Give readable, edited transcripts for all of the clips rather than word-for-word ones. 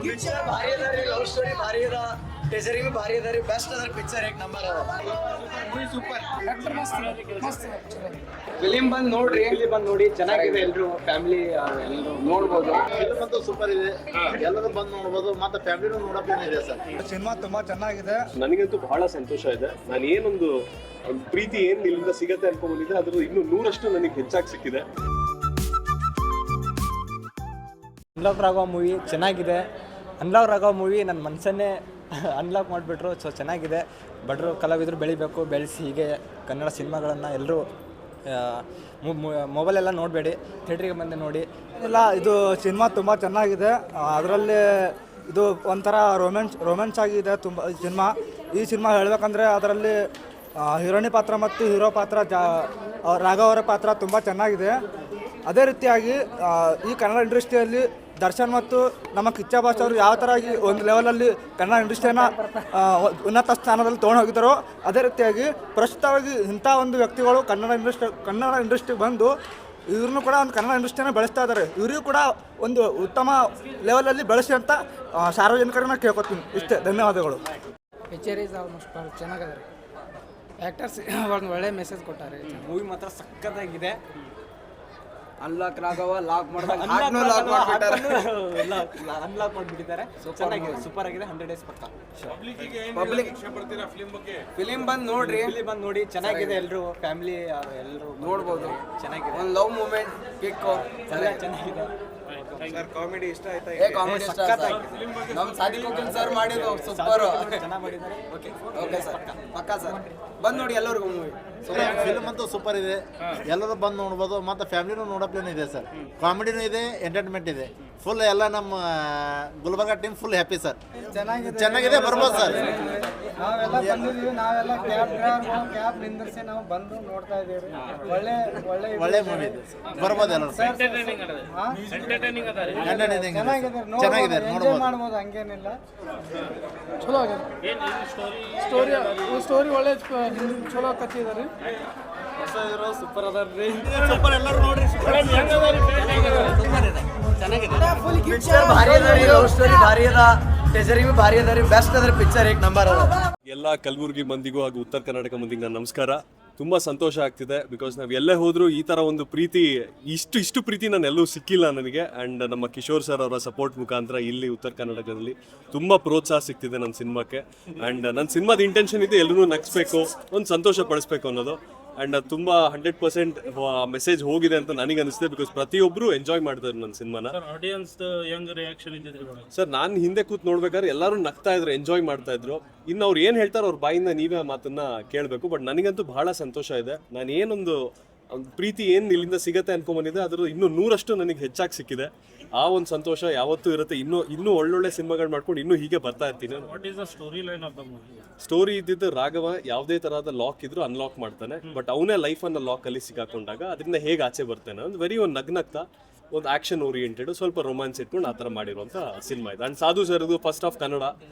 Picture भारी अदा ರೀ, ಲವ್ ಸ್ಟೋರಿ ಭಾರಿ ಅದ, ಟೀಸರಿಂಗ್ ಭಾರಿ ಅದ ರೀ, ಬೆಸ್ಟ್ ಅದ ಪಿಕ್ಚರ್ ಏಕ್ ನಂಬರ್ ಅದ. ಸೂಪರ್ ಫಿಲಿಂ ಬಂದು ನೋಡ್ರಿ, ನೋಡಿ ಚೆನ್ನಾಗಿದೆ, ಎಲ್ರು ಫ್ಯಾಮಿಲಿ ಎಲ್ಲರೂ ನೋಡ್ಬೋದು. ಫಿಲ್ಮ್ ಅಂತೂ ಸೂಪರ್ ಇದೆ, ಎಲ್ಲರೂ ಬಂದು ನೋಡ್ಬೋದು, ಮತ್ತೆ ಫ್ಯಾಮಿಲಿನೂ ನೋಡೋಕೆ ಇದೆ ಸರ್. ಸಿನಿಮಾ ತುಂಬಾ ಚೆನ್ನಾಗಿದೆ. ನನಗಂತೂ ಬಹಳ ಸಂತೋಷ ಇದೆ. ನಾನು ಏನೊಂದು ಪ್ರೀತಿ ಏನು ಇಲ್ಲಿಂದ ಸಿಗತ್ತೆ ಅನ್ಕೊಂಡ್ಬಂದಿದ್ದೆ, ಅದ್ರ ಇನ್ನೂ 100% ನನಗೆ ಹೆಚ್ಚಾಗಿ ಸಿಕ್ಕಿದೆ. ಅನ್ಲಾಕ್ ರಾಘವ ಮೂವಿ ಚೆನ್ನಾಗಿದೆ. ಅನ್ಲಾಕ್ ರಾಘವ ಮೂವಿ ನನ್ನ ಮನಸ್ಸನ್ನೇ ಅನ್ಲಾಕ್ ಮಾಡಿಬಿಟ್ರು. ಸೊ ಚೆನ್ನಾಗಿದೆ. ಬಡವರು ಕಲಾವಿದರು ಬೆಳಿಬೇಕು, ಬೆಳೆಸಿ ಹೀಗೆ ಕನ್ನಡ ಸಿನಿಮಾಗಳನ್ನು ಎಲ್ಲರೂ ಮೊಬೈಲೆಲ್ಲ ನೋಡಬೇಡಿ, ಥಿಯೇಟ್ರಿಗೆ ಬಂದು ನೋಡಿ. ಇಲ್ಲ, ಇದು ಸಿನಿಮಾ ತುಂಬ ಚೆನ್ನಾಗಿದೆ. ಅದರಲ್ಲಿ ಇದು ಒಂಥರ ರೊಮ್ಯಾನ್ಸ್ ಆಗಿದೆ ತುಂಬ ಸಿನಿಮಾ. ಈ ಸಿನಿಮಾ ಹೇಳಬೇಕಂದ್ರೆ ಅದರಲ್ಲಿ ಹೀರೋಯಿನಿ ಪಾತ್ರ ಮತ್ತು ಹೀರೋ ಪಾತ್ರ ರಾಘವ್ ಅವರ ಪಾತ್ರ ತುಂಬ ಚೆನ್ನಾಗಿದೆ. ಅದೇ ರೀತಿಯಾಗಿ ಈ ಕನ್ನಡ ಇಂಡಸ್ಟ್ರಿಯಲ್ಲಿ ದರ್ಶನ್ ಮತ್ತು ನಮ್ಮ ಕಿಚ್ಚ ಬಾಸ್ ಅವರು ಯಾವ ಥರ ಒಂದು ಲೆವೆಲಲ್ಲಿ ಕನ್ನಡ ಇಂಡಸ್ಟ್ರಿಯನ್ನು ಉನ್ನತ ಸ್ಥಾನದಲ್ಲಿ ತೊಗೊಂಡು ಹೋಗಿದ್ದಾರೋ, ಅದೇ ರೀತಿಯಾಗಿ ಪ್ರಸ್ತುತವಾಗಿ ಇಂಥ ಒಂದು ವ್ಯಕ್ತಿಗಳು ಕನ್ನಡ ಇಂಡಸ್ಟ್ರಿಗೆ ಬಂದು ಇವ್ರನ್ನೂ ಕೂಡ ಒಂದು ಕನ್ನಡ ಇಂಡಸ್ಟ್ರಿಯನ್ನು ಬೆಳೆಸ್ತಾ ಇದ್ದಾರೆ. ಇವರಿಗೂ ಕೂಡ ಒಂದು ಉತ್ತಮ ಲೆವೆಲಲ್ಲಿ ಬೆಳೆಸಿ ಅಂತ ಸಾರ್ವಜನಿಕರನ್ನ ಕೇಳ್ಕೊತೀನಿ. ಇಷ್ಟೇ, ಧನ್ಯವಾದಗಳು. ಪಿಕ್ಚರ್ ಈಸ್ ಆಲ್ಮೋಸ್ಟ್ ಭಾಳ ಚೆನ್ನಾಗಿದೆ. ಆ್ಯಕ್ಟರ್ಸ್ ಒಂದು ಒಳ್ಳೆ ಮೆಸೇಜ್ ಕೊಟ್ಟಾರೆ. ಮೂವಿ ಮಾತ್ರ ಸಕ್ಕತ್ತಾಗಿದೆ. ಅನ್ಲಾಕ್ ರಾಘವ ಲಾಕ್ ಮಾಡಿದಾಗ ಅನ್ಲಾಕ್ ಮಾಡಿಬಿಟ್ಟಿದ್ದಾರೆ. ಚೆನ್ನಾಗಿದೆ, ಸೂಪರ್ ಆಗಿದೆ. 100 days ಪಕ್ಕ. ಫಿಲಿಂ ಬಂದು ನೋಡ್ರಿ, ನೋಡಿ ಚೆನ್ನಾಗಿದೆ, ಎಲ್ಲರೂ ಫ್ಯಾಮಿಲಿ ಎಲ್ಲರೂ ನೋಡ್ಬೋದು. ಚೆನ್ನಾಗಿದೆ. ಒಂದು ಲವ್ ಮೂಮೆಂಟ್ ಕಿಕ್ಕು ಚೆನ್ನಾಗಿದೆ. ಕಾಮಿಡಿ ಇಷ್ಟ ಆಯ್ತಾ? ಕಾಮಿಡಿ ನಮ್ಮ ಸಾದಿಕ್ ವಕೀಲ್ ಸರ್ ಮಾಡಿದ್ದು ಸೂಪರ್ ಚೆನ್ನಾಗಿ ಮಾಡಿದ್ದಾರೆ. ಓಕೆ ಸರ್, ಪಕ್ಕಾ ಸರ್, ಬಂದು ನೋಡಿ ಎಲ್ಲರಿಗೂ ಮೂವಿ. ಫಿಲ್ಮ್ ಅಂತೂ ಸೂಪರ್ ಇದೆ, ಎಲ್ಲರೂ ಬಂದು ನೋಡ್ಬೋದು, ಮತ್ತೆ ಫ್ಯಾಮಿಲಿನೂ ನೋಡೋಪ್ಲೇನೂ ಇದೆ ಸರ್. ಕಾಮಿಡಿನೂ ಇದೆ, ಎಂಟರ್ಟೈನ್ಮೆಂಟ್ ಇದೆ. ಫುಲ್ ಎಲ್ಲ ನಮ್ಮ Gulbarga team full happy sir. ಚೆನ್ನಾಗಿದೆ, ಬರ್ಬೋದು ಸರ್. ನಾವೆಲ್ಲ ಬಂದಿದ್ದೀವಿ, ನಾವೆಲ್ಲ ಕ್ಯಾಬ್ ನಿಂದಿರಿಸಿ ನಾವು ಬಂದು ನೋಡ್ತಾ ಇದ್ದೀವಿ. ಒಳ್ಳೆ ಮೂವಿ ಇದೆ, ಬರ್ಬೋದು ಎಲ್ಲರೂ. ಚೆನ್ನಾಗಿದೆ, ನೋಡ್ಬೋದು. ಮಾಡ್ಬೋದು, ಹಂಗೇನಿಲ್ಲ. ಚಲೋ ಆಗಿದೆ. ಸ್ಟೋರಿ ಒಳ್ಳೆ ಚಲೋ ಕತ್ತಿದ್ದಾರೆ. ಸೂಪರ್ ಅದಾರ್ರಿ. ಪಿಕ್ಚರ್ ಭಾರಿ ಅದ ರೀ, ಲವ್ ಸ್ಟೋರಿ ಭಾರಿ ಅದ, ಟೀಸರಿಂಗ್ ಭಾರಿ ಅದ ರೀ, ಬೆಸ್ಟ್ ಅದ ಪಿಕ್ಚರ್ ಏಕ್ ನಂಬರ್ ಅದ. ಎಲ್ಲ ಕಲಬುರಗಿ ಮಂದಿಗೂ ಹಾಗೂ ಉತ್ತರ ಕರ್ನಾಟಕ ಮಂದಿಗೆ ನನ್ನ ನಮಸ್ಕಾರ. ತುಂಬ ಸಂತೋಷ ಆಗ್ತಿದೆ, ಬಿಕಾಸ್ ನಾವು ಎಲ್ಲೇ ಹೋದರೂ ಈ ಥರ ಒಂದು ಪ್ರೀತಿ, ಇಷ್ಟು ಪ್ರೀತಿ ನಾನು ಎಲ್ಲೂ ಸಿಕ್ಕಿಲ್ಲ ನನಗೆ. ಆ್ಯಂಡ್ ನಮ್ಮ ಕಿಶೋರ್ ಸರ್ ಅವರ ಸಪೋರ್ಟ್ ಮುಖಾಂತರ ಇಲ್ಲಿ ಉತ್ತರ ಕರ್ನಾಟಕದಲ್ಲಿ ತುಂಬ ಪ್ರೋತ್ಸಾಹ ಸಿಗ್ತಿದೆ ನನ್ನ ಸಿನಿಮಾಕ್ಕೆ. ಆ್ಯಂಡ್ ನನ್ನ ಸಿನಿಮಾದ ಇಂಟೆನ್ಷನ್ ಇದೆ ಎಲ್ಲರೂ ನಗಿಸ್ಬೇಕು, ಒಂದು ಸಂತೋಷ ಪಡಿಸ್ಬೇಕು ಅನ್ನೋದು. ಆ್ಯಂಡ್ ಅದು ತುಂಬ 100% ಮೆಸೇಜ್ ಹೋಗಿದೆ ಅಂತ ನನಗೆ ಅನಿಸ್ತಿದೆ, ಬಿಕಾಸ್ ಪ್ರತಿಯೊಬ್ಬರು ಎಂಜಾಯ್ ಮಾಡ್ತಾರೆ ನನ್ನ ಸಿನಿಮಾನ. ಸರ್, ನಾನು ಹಿಂದೆ ಕೂತ್ ನೋಡ್ಬೇಕಾದ್ರೆ ಎಲ್ಲರೂ ನಗ್ತಾ ಇದ್ರು, ಎಂಜಾಯ್ ಮಾಡ್ತಾ ಇದ್ರು. ಇನ್ನು ಅವ್ರು ಏನು ಹೇಳ್ತಾರೆ ಅವ್ರ ಬಾಯಿಂದ ನೀವೇ ಮಾತನ್ನ ಕೇಳಬೇಕು. ಬಟ್ ನನಗಂತೂ ಬಹಳ ಸಂತೋಷ ಇದೆ. ನಾನು ಏನೊಂದು ಪ್ರೀತಿ ಏನು ಇಲ್ಲಿಂದ ಸಿಗತ್ತೆ ಅನ್ಕೊಂಡ್ಬಂದಿದ್ದೆ, ಅದ್ರ ಇನ್ನೂ 100% ನನಗೆ ಹೆಚ್ಚಾಗಿ ಸಿಕ್ಕಿದೆ. ಆ ಒಂದು ಸಂತೋಷ ಯಾವತ್ತೂ ಇರುತ್ತೆ. ಇನ್ನೂ ಒಳ್ಳೊಳ್ಳೆ ಸಿನಿಮಾಗಳು ಮಾಡ್ಕೊಂಡು ಇನ್ನೂ ಹೀಗೆ ಬರ್ತಾ ಇರ್ತೀನಿ. ಸ್ಟೋರಿ ಇದ್ದಿದ್ದು ರಾಘವ ಯಾವುದೇ ತರಹದ ಲಾಕ್ ಇದ್ರು ಅನ್ಲಾಕ್ ಮಾಡ್ತಾನೆ. ಬಟ್ ಅವನೇ ಲೈಫನ್ನು ಲಾಕಲ್ಲಿ ಸಿಕ್ಕಾಕೊಂಡಾಗ ಅದರಿಂದ ಹೇಗೆ ಆಚೆ ಬರ್ತಾನೆ ಒಂದು ಒಂದು ನಗ್ನಗ್ತಾ, ಒಂದು ಆಕ್ಷನ್ ಓರಿಯೆಂಟೆಡ್, ಸ್ವಲ್ಪ ರೊಮ್ಯಾನ್ಸ್ ಇಟ್ಕೊಂಡು ಆ ಥರ ಮಾಡಿರುವಂಥ ಸಿನಿಮಾ ಇದೆ. ಆ್ಯಂಡ್ ಸಾಧು ಸರ್ದು first half Kannada,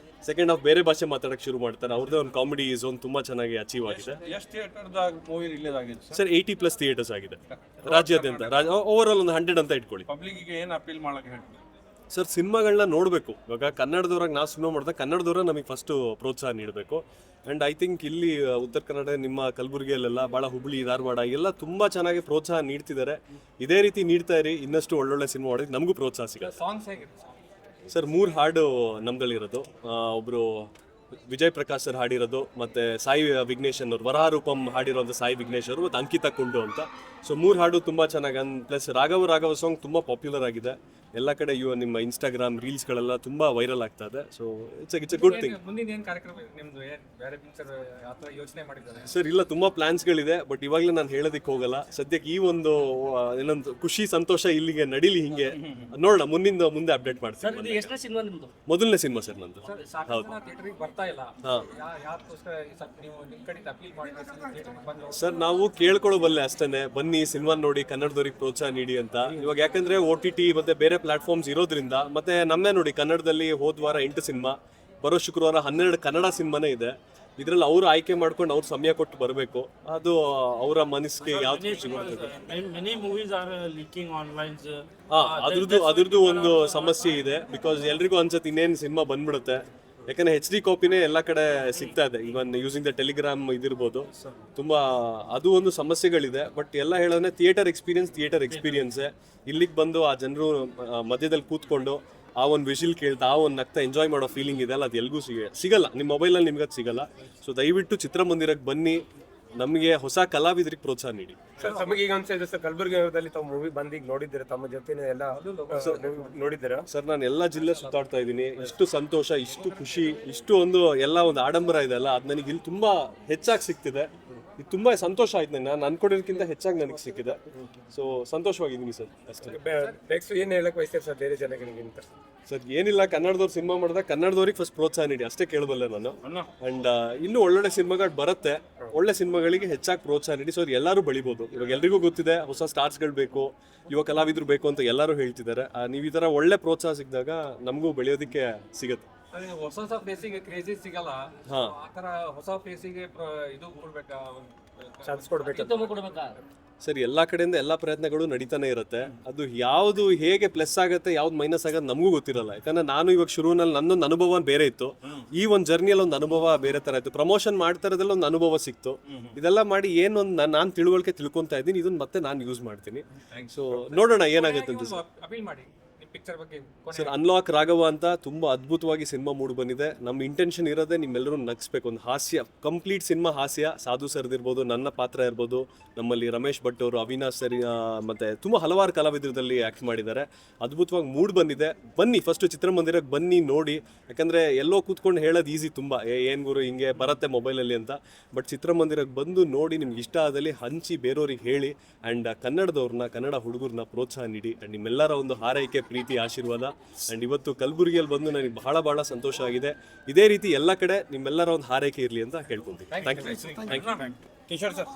second half ಬೇರೆ ಭಾಷೆ ಮಾತಾಡೋಕ್ಕೆ ಶುರು ಮಾಡ್ತಾರೆ. ಅವ್ರದ್ದೇ ಒಂದು ಕಾಮಿಡಿ ಝೋನ್ ತುಂಬ ಚೆನ್ನಾಗಿ ಅಚೀವ್ ಆಗಿದೆ. ಸರ್ 80+ ಥಿಯೇಟರ್ಸ್ ಆಗಿದೆ ರಾಜ್ಯಾದ್ಯಂತ. ಓವರ್ ಆಲ್ ಒಂದು 100 ಅಂತ ಇಟ್ಕೊಳ್ಳಿ. ಸರ್, ಸಿನಿಮಾಗಳನ್ನ ನೋಡಬೇಕು. ಇವಾಗ ಕನ್ನಡದವ್ರಾಗ ನಾವು ಸಿನಿಮಾ ಮಾಡಿದಾಗ ಕನ್ನಡದವ್ರ ನಮಗೆ ಫಸ್ಟು ಪ್ರೋತ್ಸಾಹ ನೀಡಬೇಕು. ಆ್ಯಂಡ್ ಐ ಥಿಂಕ್ ಇಲ್ಲಿ ಉತ್ತರ ಕನ್ನಡ, ನಿಮ್ಮ ಕಲಬುರಗಿಯಲ್ಲೆಲ್ಲ ಭಾಳ, ಹುಬ್ಬಳ್ಳಿ, ಧಾರವಾಡ ಎಲ್ಲ ತುಂಬ ಚೆನ್ನಾಗಿ ಪ್ರೋತ್ಸಾಹ ನೀಡ್ತಿದ್ದಾರೆ. ಇದೇ ರೀತಿ ನೀಡ್ತಾ ಇರಿ, ಇನ್ನಷ್ಟು ಒಳ್ಳೊಳ್ಳೆ ಸಿನಿಮಾ ಮಾಡೋದಕ್ಕೆ ನಮಗೂ ಪ್ರೋತ್ಸಾಹ ಸಿಗುತ್ತೆ. ಸರ್, 3 ಹಾಡು ನಮ್ದಲ್ಲಿರೋದು. ಒಬ್ಬರು ವಿಜಯ್ ಪ್ರಕಾಶ್ ಸರ್ ಹಾಡಿರೋದು, ಮತ್ತು ಸಾಯಿ ವಿಘ್ನೇಶ್ ಅನ್ನೋರು, ವರಹಾರೂಪಂ ಹಾಡಿರೋಂಥ ಸಾಯಿ ವಿಘ್ನೇಶ್ ಅವರು, ಮತ್ತು ಅಂಕಿತಾ ಕುಂಡು ಅಂತ. ಸೊ 3 ಹಾಡು ತುಂಬ ಚೆನ್ನಾಗಿ ಪ್ಲಸ್ ರಾಘವ ಸಾಂಗ್ ತುಂಬ ಪಾಪ್ಯುಲರ್ ಆಗಿದೆ ಎಲ್ಲ ಕಡೆ ನಿಮ್ಮ ಇನ್ಸ್ಟಾಗ್ರಾಮ್ ರೀಲ್ಸ್ಗಳೆಲ್ಲ ತುಂಬ ವೈರಲ್ ಆಗ್ತಾ ಇದೆ. So it's A good thing. ಮುಂದಿನ ಏನು ಕಾರ್ಯಕ್ರಮ ನಿಮ್ದು ಬೇರೆ ಪಿಕ್ಚರ್ ಯಾವ ಥರ ಯೋಚನೆ ಮಾಡಿದ್ದಾರೆ? ಸರ್ ಇಲ್ಲ, ತುಂಬ ಪ್ಲಾನ್ಸ್ಗಳಿದೆ, ಬಟ್ ಇವಾಗಲೇ ನಾನು ಹೇಳೋದಕ್ಕೆ ಹೋಗಲ್ಲ. ಸದ್ಯಕ್ಕೆ ಈ ಒಂದು ಏನೊಂದು ಖುಷಿ ಸಂತೋಷ ಇಲ್ಲಿಗೆ ನಡೀಲಿ, ಹಿಂಗೆ ನೋಡೋಣ, ಮುಂದೆ ಅಪ್ಡೇಟ್ ಮಾಡ್ತೀನಿ. ಎಷ್ಟನೇ ಸಿನಿಮಾ ನಿಮ್ದು? ಮೊದಲನೇ ಸಿನಿಮಾ ಸರ್ ನಂದು. ಸಾಕಷ್ಟು ಜನ ಥಿಯೇಟರ್ಗೆ ಬರ್ತಾ ಇಲ್ಲ, ಯಾಕೋಸ್ಕರ ನೀವು ನಿಮ್ಮ ಕಡೆಯಿಂದ ಅಪೀಲ್ ಮಾಡಿ ಸರ್ ನಾವು ಕೇಳ್ಕೊಳ್ಳೋಬಲ್ಲೆ ಅಷ್ಟೇ, ಬನ್ನಿ ಸಿನಿಮಾ ನೋಡಿ, ಕನ್ನಡದವ್ರಿಗೆ ಪ್ರೋತ್ಸಾಹ ನೀಡಿ ಅಂತ. ಇವಾಗ ಯಾಕಂದ್ರೆ OTT ಮತ್ತೆ ಬೇರೆ ಪ್ಲಾಟ್ಫಾರ್ಮ್ಸ್ ಇರೋದ್ರಿಂದ, ಮತ್ತೆ ನಮ್ಮೇ ನೋಡಿ ಕನ್ನಡದಲ್ಲಿ ಹೋದ ವಾರ 8 ಸಿನಿಮಾ, ಬರೋ ಶುಕ್ರವಾರ 12 ಕನ್ನಡ ಸಿನಿಮಾನೇ ಇದೆ. ಇದ್ರಲ್ಲಿ ಅವ್ರು ಆಯ್ಕೆ ಮಾಡ್ಕೊಂಡು ಅವ್ರು ಸಮಯ ಕೊಟ್ಟು ಬರಬೇಕು, ಅದು ಅವರ ಮನಸ್ಸಿಗೆ ಯಾವ್ದು ಖುಷಿ ಮಾಡ್ತದೆ. Many movies are leaking online. ಅದ್ರದ್ದು ಒಂದು ಸಮಸ್ಯೆ ಇದೆ, ಬಿಕಾಸ್ ಎಲ್ರಿಗೂ ಅನ್ಸುತ್ತೆ ಇನ್ನೇನು ಸಿನಿಮಾ ಬಂದ್ಬಿಡುತ್ತೆ. ಯಾಕಂದ್ರೆ HD ಕಾಪಿನೇ ಎಲ್ಲ ಕಡೆ ಸಿಗ್ತಾ ಇದೆ, ಇವನ್ ಯೂಸಿಂಗ್ ದ ಟೆಲಿಗ್ರಾಮ್ ಇದಿರ್ಬೋದು. ತುಂಬಾ ಅದು ಒಂದು ಸಮಸ್ಯೆಗಳಿದೆ. ಬಟ್ ಎಲ್ಲ ಹೇಳೋದ್ರೆ ಥಿಯೇಟರ್ ಎಕ್ಸ್ಪೀರಿಯನ್ಸೇ. ಇಲ್ಲಿಗೆ ಬಂದು ಆ ಜನರು ಮಧ್ಯದಲ್ಲಿ ಕೂತ್ಕೊಂಡು ಆ ಒಂದು ವಿಷಿಲ್ ಕೇಳ್ತಾ ಆ ಒಂದು ನಗ್ತಾ ಎಂಜಾಯ್ ಮಾಡೋ ಫೀಲಿಂಗ್ ಇದೆ ಅಲ್ಲ, ಅದು ಎಲ್ಗೂ ಸಿಗಲ್ಲ. ನಿಮ್ಮ ಮೊಬೈಲಲ್ಲಿ ನಿಮ್ಗೆ ಅದು ಸಿಗಲ್ಲ. ಸೊ ದಯವಿಟ್ಟು ಚಿತ್ರಮಂದಿರಕ್ಕೆ ಬನ್ನಿ, ನಮಗೆ ಹೊಸ ಕಲಾವಿದರಿಗೆ ಪ್ರೋತ್ಸಾಹ ನೀಡಿ. ತಮಗೆ ಈಗ ಅನ್ಸಿದೆ ಸರ್, ಕಲಬುರಗಿ ನಗರದಲ್ಲಿ ತಾವು ಮೂವಿ ಬಂದೀಗ ನೋಡಿದ್ದೀರಾ, ತಮ್ಮ ಜೊತೆ ಎಲ್ಲ ನೋಡಿದ್ದೀರಾ ಸರ್? ನಾನು ಎಲ್ಲ ಜಿಲ್ಲೆ ಸುತ್ತಾಡ್ತಾ ಇದ್ದೀನಿ. ಇಷ್ಟು ಸಂತೋಷ, ಇಷ್ಟು ಖುಷಿ, ಇಷ್ಟು ಒಂದು ಎಲ್ಲ ಒಂದು ಆಡಂಬರ ಇದೆ ಅಲ್ಲ, ಅದು ನನಗೆ ಇಲ್ಲಿ ತುಂಬಾ ಹೆಚ್ಚಾಗಿ ಸಿಗ್ತಿದೆ. ಇದು ತುಂಬಾ ಸಂತೋಷ ಆಯ್ತು, ನಾನು ಅನ್ಕೊಂಡಿರೋದಕ್ಕಿಂತ ಹೆಚ್ಚಾಗಿ ನನಗೆ ಸಿಕ್ಕಿದೆ. ಸೊ ಸಂತೋಷವಾಗಿದ್ದೀನಿ ಸರ್, ಅಷ್ಟೇ. ನೆಕ್ಸ್ಟ್ ಏನು ಹೇಳಕ್ ಬಯಸ್ತೀರಿ ಸರ್ ಬೇರೆ ಜನಗಳಿಗೆ ಅಂತ? ಸರ್ ಏನಿಲ್ಲ, ಕನ್ನಡದವ್ರು ಸಿನಿಮಾ ಮಾಡಿದಾಗ ಕನ್ನಡದವ್ರಿಗೆ ಫಸ್ಟ್ ಪ್ರೋತ್ಸಾಹ ನೀಡಿ, ಅಷ್ಟೇ ಕೇಳಬಲ್ಲೆ ನಾನು. ಅಂಡ್ ಇನ್ನೂ ಒಳ್ಳೊಳ್ಳೆ ಸಿನಿಮಾಗಳು ಬರುತ್ತೆ, ಒಳ್ಳೆ ಸಿನಿಮಾಗಳಿಗೆ ಹೆಚ್ಚಾಗಿ ಪ್ರೋತ್ಸಾಹ ನೀಡಿ. ಸೊ ಎಲ್ಲರೂ ಬೆಳಿಬೋದು. ಇವಾಗ ಎಲ್ರಿಗೂ ಗೊತ್ತಿದೆ ಹೊಸ ಸ್ಟಾರ್ಸ್ಗಳು ಬೇಕು, ಯುವ ಕಲಾವಿದರು ಬೇಕು ಅಂತ ಎಲ್ಲರೂ ಹೇಳ್ತಿದ್ದಾರೆ. ನೀವು ಈ ಥರ ಒಳ್ಳೆ ಪ್ರೋತ್ಸಾಹ ಸಿಕ್ಕಿದಾಗ ನಮಗೂ ಬೆಳೆಯೋದಕ್ಕೆ ಸಿಗುತ್ತೆ. ಹೊಸ ಪ್ಲೇಸಿಗೆ ಕ್ರೇಜಿ ಸಿಗಲ್ಲ, ಆ ಥರ ಹೊಸ ಪ್ಲೇಸಿಗೆ ಇದು ಕೊಡ್ಬೇಕಾ, ಚಾನ್ಸ್ ಕೊಡ್ಬೇಕಾ? ಸರಿ, ಎಲ್ಲ ಕಡೆಯಿಂದ ಎಲ್ಲ ಪ್ರಯತ್ನಗಳು ನಡೀತಾನೆ ಇರುತ್ತೆ. ಅದು ಯಾವುದು ಹೇಗೆ ಪ್ಲಸ್ ಆಗುತ್ತೆ, ಯಾವ್ದು ಮೈನಸ್ ಆಗೋದು ನಮಗೂ ಗೊತ್ತಿರಲ್ಲ. ಯಾಕಂದ್ರೆ ನಾನು ಇವಾಗ ಶುರುವಿನಲ್ಲಿ ನನ್ನೊಂದು ಅನುಭವ ಬೇರೆ ಇತ್ತು, ಈ ಒಂದು ಜರ್ನಿಯಲ್ಲಿ ಒಂದು ಅನುಭವ ಬೇರೆ ತರ ಇತ್ತು. ಪ್ರಮೋಷನ್ ಮಾಡ್ತಾ ಇರೋದ್ರಲ್ಲಿ ಒಂದು ಅನುಭವ ಸಿಕ್ತು. ಇದೆಲ್ಲ ಮಾಡಿ ಏನೊಂದು ನಾನು ತಿಳುವಳಿಕೆ ತಿಳ್ಕೊಂತಾ ಇದ್ದೀನಿ, ಇದನ್ನ ಮತ್ತೆ ನಾನು ಯೂಸ್ ಮಾಡ್ತೀನಿ. ಸೊ ನೋಡೋಣ ಏನಾಗುತ್ತೆ ಅಂತ. ಅಪೀಲ್ ಮಾಡಿ ಪಿಕ್ಚರ್ ಬಗ್ಗೆ. ಸರ್, ಅನ್ಲಾಕ್ ರಾಘವ ಅಂತ ತುಂಬಾ ಅದ್ಭುತವಾಗಿ ಸಿನಿಮಾ ಮೂಡ್ ಬಂದಿದೆ. ನಮ್ಮ ಇಂಟೆನ್ಷನ್ ಇರೋದೇ ನಿಮ್ಮೆಲ್ಲರೂ ನಗಿಸ್ಬೇಕು. ಒಂದು ಹಾಸ್ಯ, ಕಂಪ್ಲೀಟ್ ಸಿನಿಮಾ ಹಾಸ್ಯ. ಸಾಧು ಸರ್ದು ಇರ್ಬೋದು, ನನ್ನ ಪಾತ್ರ ಇರ್ಬೋದು, ನಮ್ಮಲ್ಲಿ ರಮೇಶ್ ಭಟ್ ಅವರು, ಅವಿನಾಶ್ ಸರಿ, ಮತ್ತೆ ತುಂಬಾ ಹಲವಾರು ಕಲಾವಿದರಲ್ಲಿ ಆಕ್ಟ್ ಮಾಡಿದ್ದಾರೆ. ಅದ್ಭುತವಾಗಿ ಮೂಡ್ ಬಂದಿದೆ. ಬನ್ನಿ, ಫಸ್ಟ್ ಚಿತ್ರಮಂದಿರಕ್ಕೆ ಬನ್ನಿ, ನೋಡಿ. ಯಾಕಂದ್ರೆ ಎಲ್ಲೋ ಕೂತ್ಕೊಂಡು ಹೇಳೋದು ಈಸಿ, ತುಂಬಾ ಏನ್ ಗುರು ಹಿಂಗೆ ಬರುತ್ತೆ ಮೊಬೈಲಲ್ಲಿ ಅಂತ. ಬಟ್ ಚಿತ್ರಮಂದಿರಕ್ಕೆ ಬಂದು ನೋಡಿ, ನಿಮ್ಗೆ ಇಷ್ಟ ಆದಲ್ಲಿ ಹಂಚಿ ಬೇರೆಯವ್ರಿಗೆ ಹೇಳಿ. ಅಂಡ್ ಕನ್ನಡದವ್ರನ್ನ, ಕನ್ನಡ ಹುಡುಗರನ್ನ ಪ್ರೋತ್ಸಾಹ ನೀಡಿ. ಅಂಡ್ ನಿಮ್ಮೆಲ್ಲರ ಒಂದು ಹಾರೈಕೆ, ಪ್ರೀತಿ, ಆಶೀರ್ವಾದ. ಅಂಡ್ ಇವತ್ತು ಕಲಬುರಗಿಯಲ್ಲಿ ಬಂದು ನನಗೆ ಬಹಳ ಸಂತೋಷ ಆಗಿದೆ. ಇದೇ ರೀತಿ ಎಲ್ಲ ಕಡೆ ನಿಮ್ಮೆಲ್ಲರ ಒಂದು ಹಾರೈಕೆ ಇರಲಿ ಅಂತ ಕೇಳ್ಕೊಂತೀನಿ. Thank you. ಕಿಶೋರ್ ಸರ್.